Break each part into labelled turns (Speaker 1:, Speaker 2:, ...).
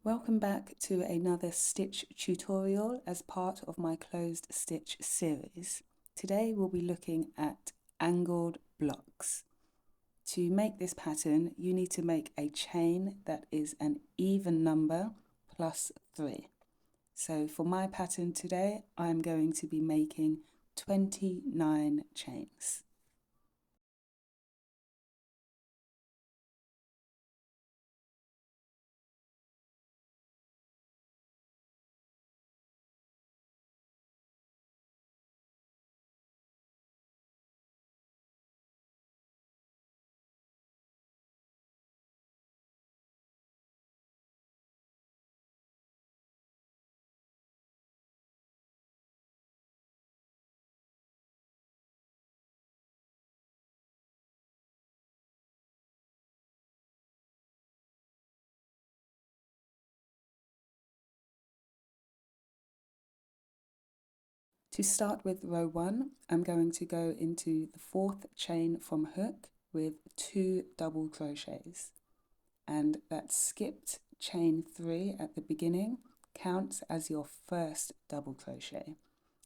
Speaker 1: Welcome back to another stitch tutorial as part of my closed stitch series. Today we'll be looking at angled blocks. To make this pattern, you need to make a chain that is an even number plus 3. So for my pattern today, I'm going to be making 29 chains. To start with row 1, I'm going to go into the 4th chain from hook with 2 double crochets, and that skipped chain 3 at the beginning counts as your first double crochet.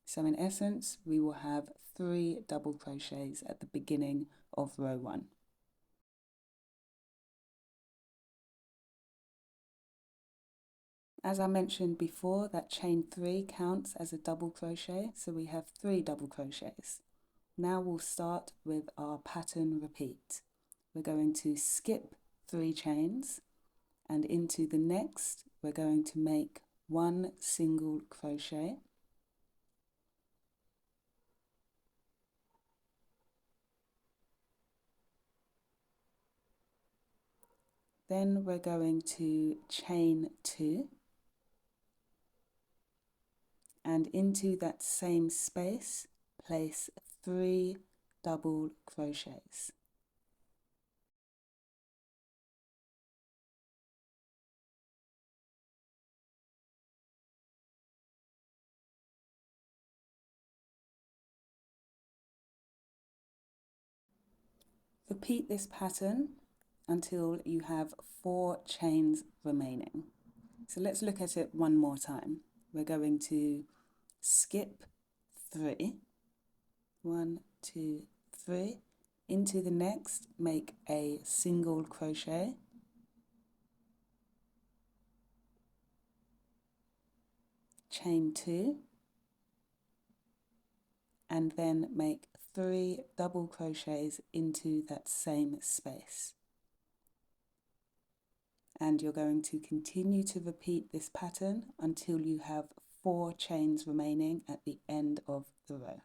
Speaker 1: So in essence, we will have 3 double crochets at the beginning of row 1. As I mentioned before, that chain 3 counts as a double crochet, so we have 3 double crochets. Now we'll start with our pattern repeat. We're going to skip 3 chains, and into the next we're going to make 1 single crochet, then we're going to chain 2, and into that same space place 3 double crochets. Repeat this pattern until you have 4 chains remaining. So let's look at it one more time. We're going to skip 3, 1, 2, 3, into the next make a single crochet, chain 2, and then make 3 double crochets into that same space. And you're going to continue to repeat this pattern until you have 4 chains remaining at the end of the row.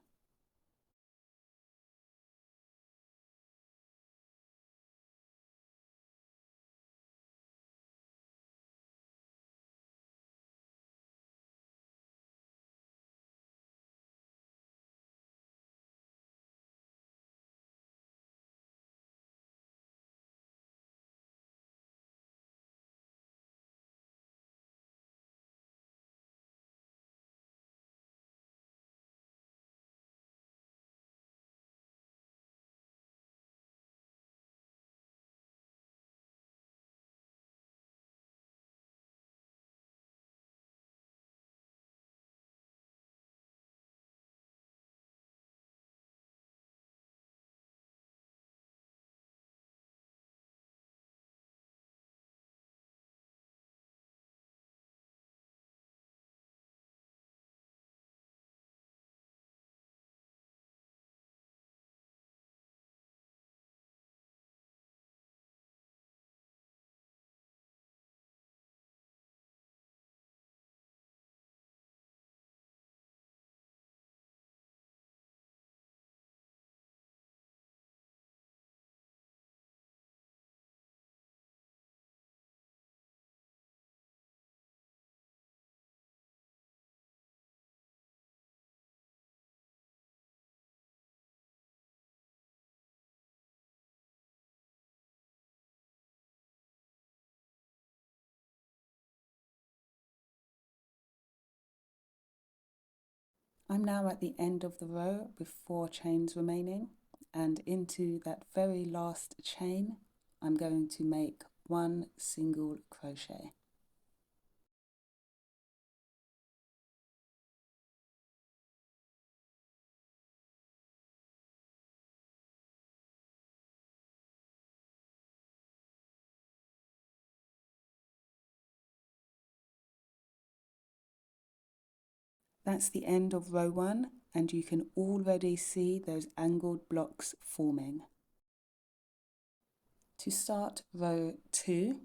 Speaker 1: I'm now at the end of the row with 4 chains remaining, and into that very last chain I'm going to make 1 single crochet. That's the end of row 1, and you can already see those angled blocks forming. To start row 2,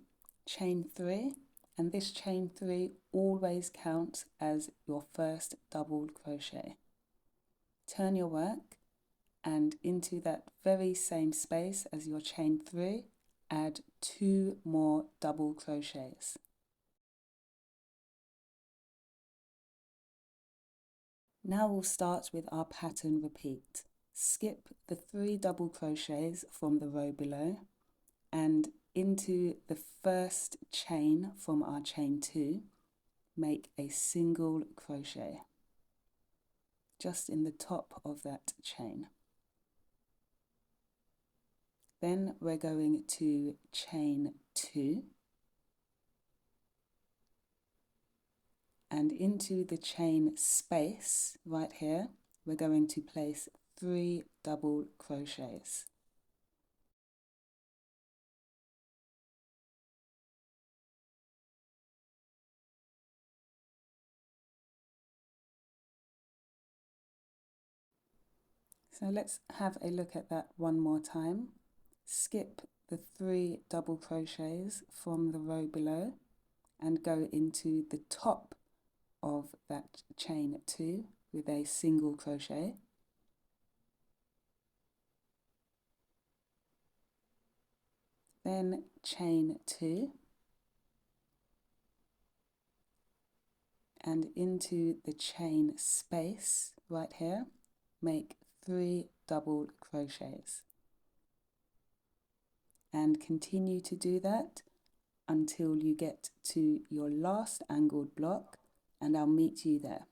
Speaker 1: chain 3, and this chain 3 always counts as your first double crochet. Turn your work, and into that very same space as your chain 3, add 2 more double crochets. Now we'll start with our pattern repeat. Skip the 3 double crochets from the row below and into the first chain from our chain 2, make a single crochet just in the top of that chain. Then we're going to chain 2 and into the chain space right here, we're going to place 3 double crochets. So let's have a look at that one more time. Skip the 3 double crochets from the row below and go into the top of that chain 2 with a single crochet. Then chain 2 and into the chain space right here, make 3 double crochets. And continue to do that until you get to your last angled block, and I'll meet you there.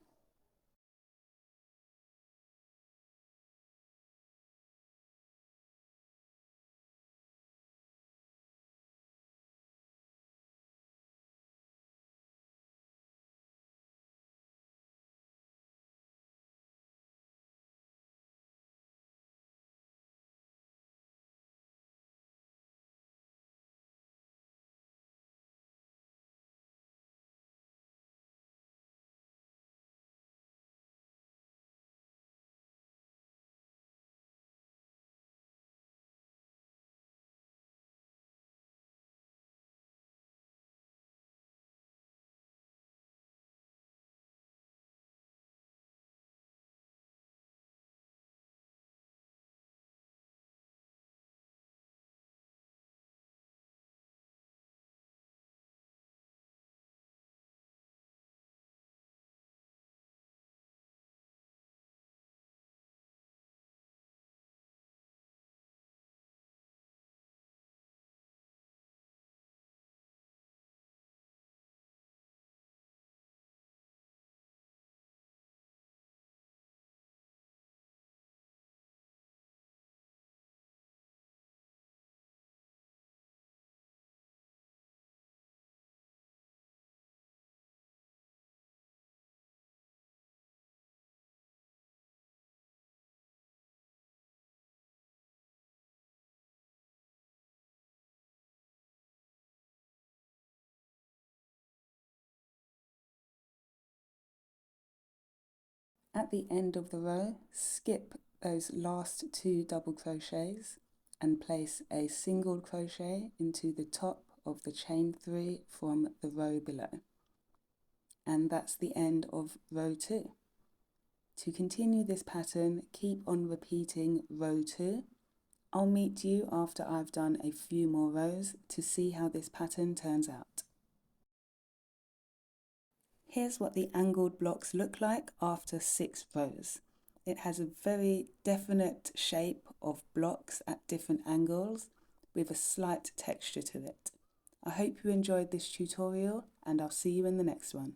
Speaker 1: At the end of the row, skip those last 2 double crochets and place a single crochet into the top of the chain 3 from the row below. And that's the end of row 2. To continue this pattern, keep on repeating row 2. I'll meet you after I've done a few more rows to see how this pattern turns out. Here's what the angled blocks look like after 6 rows. It has a very definite shape of blocks at different angles with a slight texture to it. I hope you enjoyed this tutorial, and I'll see you in the next one.